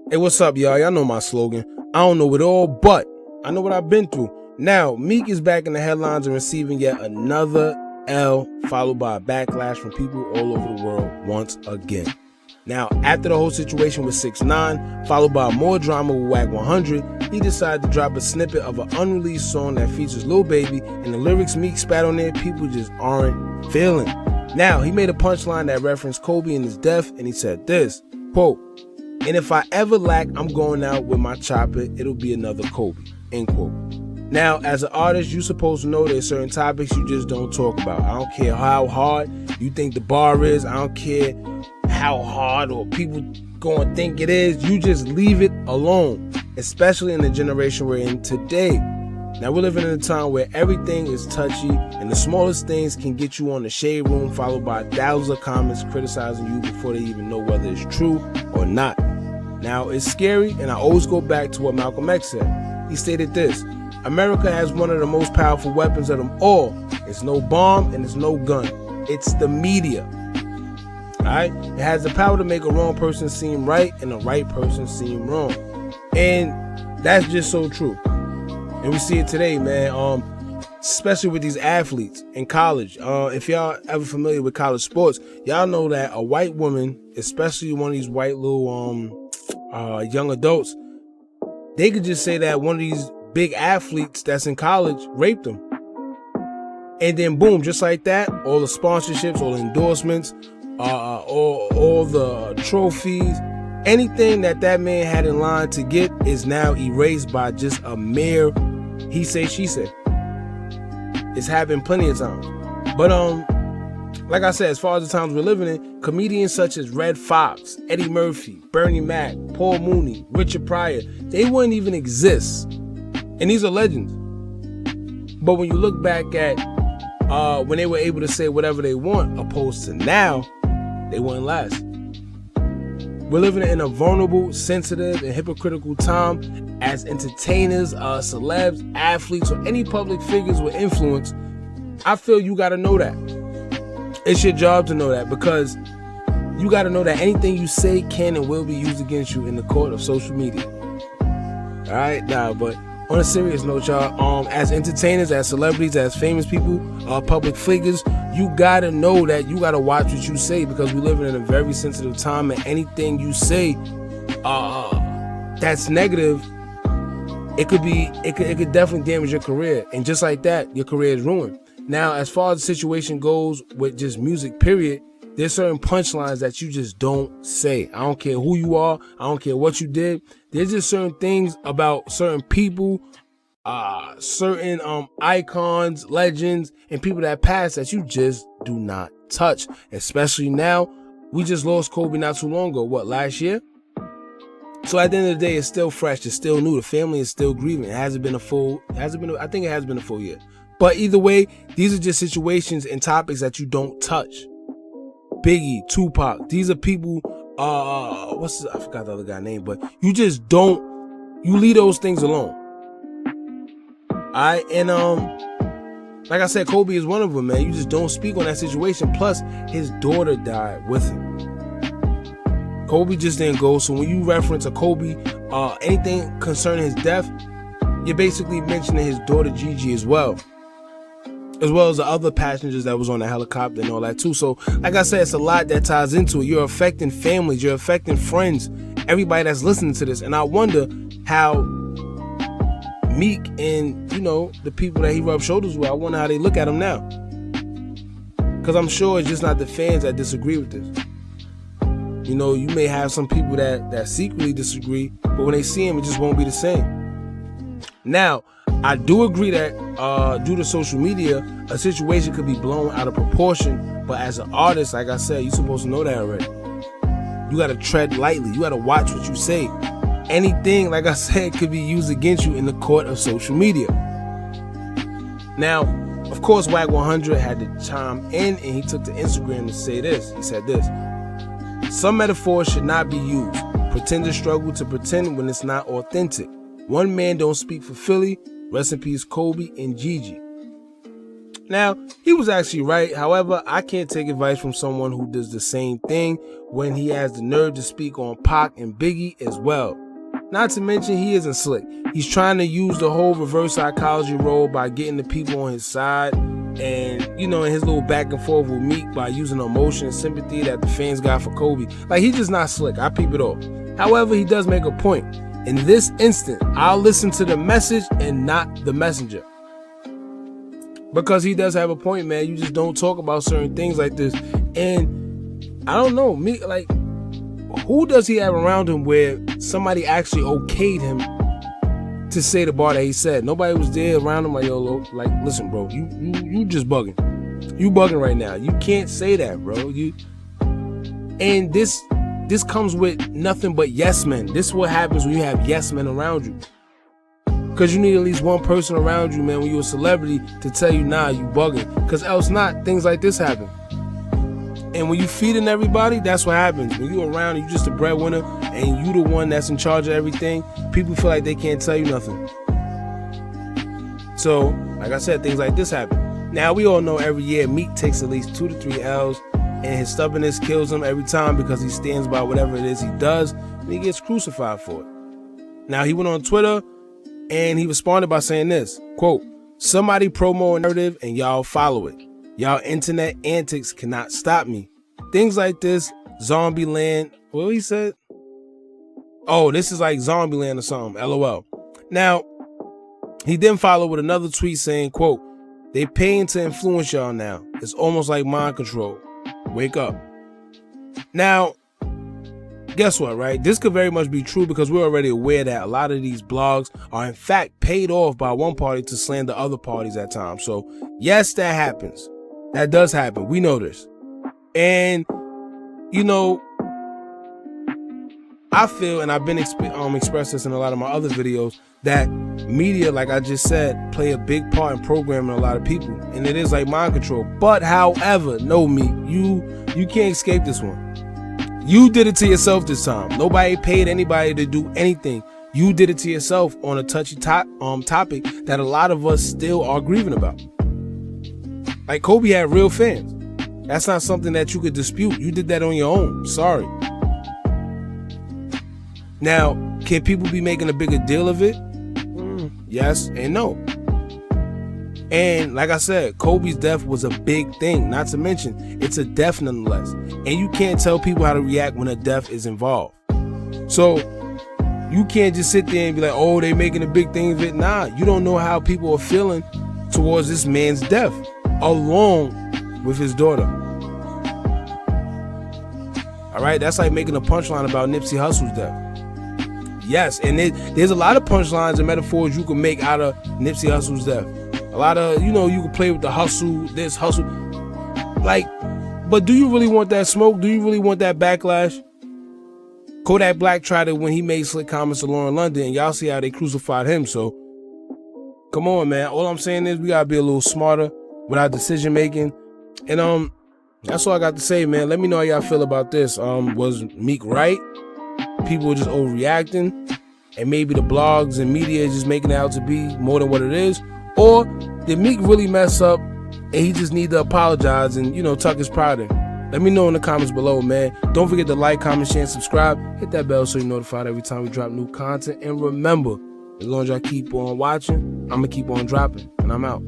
Hey, what's up, y'all? Y'all know my slogan. I don't know it all, but I know what I've been through. Now, Meek is back in the headlines and receiving yet another L, followed by a backlash from people all over the world once again. Now, after the whole situation with 6ix9ine, followed by more drama with Wack 100, he decided to drop a snippet of an unreleased song that features Lil Baby, and the lyrics Meek spat on there, people just aren't feeling. Now, he made a punchline that referenced Kobe and his death, and he said this, quote, "And if I ever lack, I'm going out with my chopper, it'll be another Kobe," end quote. Now, as an artist, you're supposed to know there's certain topics you just don't talk about. I don't care how hard you think the bar is. I don't care how hard or people gonna think it is. You just leave it alone, especially in the generation we're in today. Now, we're living in a time where everything is touchy and the smallest things can get you on the shade room, followed by thousands of comments criticizing you before they even know whether it's true or not. Now, it's scary, and I always go back to what Malcolm X said. He stated this: America has one of the most powerful weapons of them all. It's no bomb and it's no gun. It's the media. Alright? It has the power to make a wrong person seem right and a right person seem wrong. And that's just so true. And we see it today, man. Especially with these athletes in college. If y'all ever familiar with college sports, y'all know that a white woman, especially one of these white little young adults, they could just say that one of these big athletes that's in college raped them. And then boom, just like that, all the sponsorships, all the endorsements, all the trophies, anything that man had in line to get is now erased by just a mere he say, she say. It's happened plenty of times. But like I said, as far as the times we're living in, comedians such as Red Fox, Eddie Murphy, Bernie Mac, Paul Mooney, Richard Pryor, they wouldn't even exist. And these are legends. But when you look back at when they were able to say whatever they want, opposed to now, they wouldn't last. We're living in a vulnerable, sensitive, and hypocritical time. As entertainers, celebs, athletes, or any public figures with influence, I feel you gotta know that. It's your job to know that, because you gotta know that anything you say can and will be used against you in the court of social media. Alright, but on a serious note, y'all, as entertainers, as celebrities, as famous people, public figures, you gotta know that you gotta watch what you say, because we live in a very sensitive time, and anything you say that's negative, it could definitely damage your career. And just like that, your career is ruined. Now, as far as the situation goes with just music, period, there's certain punchlines that you just don't say. I don't care who you are. I don't care what you did. There's just certain things about certain people, certain icons, legends, and people that passed that you just do not touch. Especially now, we just lost Kobe not too long ago. Last year? So at the end of the day, it's still fresh. It's still new. The family is still grieving. I think it has been a full year. But either way, these are just situations and topics that you don't touch. Biggie, Tupac, these are people, I forgot the other guy's name, but you just don't, you leave those things alone. Alright, and like I said, Kobe is one of them, man. You just don't speak on that situation. Plus, his daughter died with him. Kobe just didn't go, so when you reference a Kobe, anything concerning his death, you're basically mentioning his daughter Gigi as well as the other passengers that was on the helicopter and all that too. So, like I said, it's a lot that ties into it. You're affecting families, you're affecting friends, everybody that's listening to this. And I wonder how Meek and, the people that he rubs shoulders with, I wonder how they look at him now. Because I'm sure it's just not the fans that disagree with this. You may have some people that secretly disagree, but when they see him, it just won't be the same. Now, I do agree that due to social media, a situation could be blown out of proportion, but as an artist, like I said, you're supposed to know that already. You got to tread lightly. You got to watch what you say. Anything, like I said, could be used against you in the court of social media. Now, of course, Wack 100 had to chime in, and he took to Instagram to say this. He said this: "Some metaphors should not be used. Pretenders struggle to pretend when it's not authentic. One man don't speak for Philly. Rest in peace, Kobe and Gigi." Now, he was actually right. However, I can't take advice from someone who does the same thing when he has the nerve to speak on Pac and Biggie as well. Not to mention, he isn't slick. He's trying to use the whole reverse psychology role by getting the people on his side and, in his little back and forth with Meek by using emotion and sympathy that the fans got for Kobe. Like, he's just not slick. I peep it off. However, he does make a point. In this instant, I'll listen to the message and not the messenger. Because he does have a point, man. You just don't talk about certain things like this. And I don't know, Meek, like, who does he have around him where somebody actually okayed him to say the bar that he said? Nobody was there around him like, yo, like, listen, bro, you just bugging. You bugging right now. You can't say that, bro. And this comes with nothing but yes men. This is what happens when you have yes men around you. Because you need at least one person around you, man, when you're a celebrity to tell you, nah, you bugging. Because else not, things like this happen. And when you feeding everybody, that's what happens. When you're around and you're just a breadwinner and you the one that's in charge of everything, people feel like they can't tell you nothing. So, like I said, things like this happen. Now, we all know every year Meek takes at least 2 to 3 L's, and his stubbornness kills him every time because he stands by whatever it is he does, and he gets crucified for it. Now, he went on Twitter, and he responded by saying this, quote, "Somebody promo a narrative and y'all follow it. Y'all internet antics cannot stop me. Things like this, Zombieland," what he said? Oh, this is like Zombieland or something, LOL. Now, he then followed with another tweet saying, quote, "They paying to influence y'all now. It's almost like mind control. Wake up." Now, guess what, right? This could very much be true because we're already aware that a lot of these blogs are in fact paid off by one party to slander other parties at times. So, yes, that happens. That does happen. We know this. And, I feel, and I've been expressed this in a lot of my other videos, that media, like I just said, play a big part in programming a lot of people. And it is like mind control. But, however, no, Meek, you can't escape this one. You did it to yourself this time. Nobody paid anybody to do anything. You did it to yourself on a touchy topic that a lot of us still are grieving about. Like, Kobe had real fans. That's not something that you could dispute. You did that on your own. Sorry. Now, can people be making a bigger deal of it? Yes and no. And like I said, Kobe's death was a big thing. Not to mention, it's a death nonetheless. And you can't tell people how to react when a death is involved. So you can't just sit there and be like, oh, they making a big thing of it. Nah, you don't know how people are feeling towards this man's death, along with his daughter. All right, that's like making a punchline about Nipsey Hussle's death. Yes, and there's a lot of punchlines and metaphors you can make out of Nipsey Hussle's death. A lot of, you can play with the hustle, this hustle. Like, but do you really want that smoke? Do you really want that backlash? Kodak Black tried it when he made slick comments to Lauren London, and y'all see how they crucified him. So, come on, man. All I'm saying is we gotta be a little smarter with our decision making. And that's all I got to say, man. Let me know how y'all feel about this. Was Meek right? People were just overreacting, and maybe the blogs and media is just making it out to be more than what it is? Or did Meek really mess up and he just need to apologize and, tuck his pride in? Let me know in the comments below, man. Don't forget to like, comment, share, and subscribe. Hit that bell so you're notified every time we drop new content. And remember, as long as y'all keep on watching, I'm going to keep on dropping. And I'm out.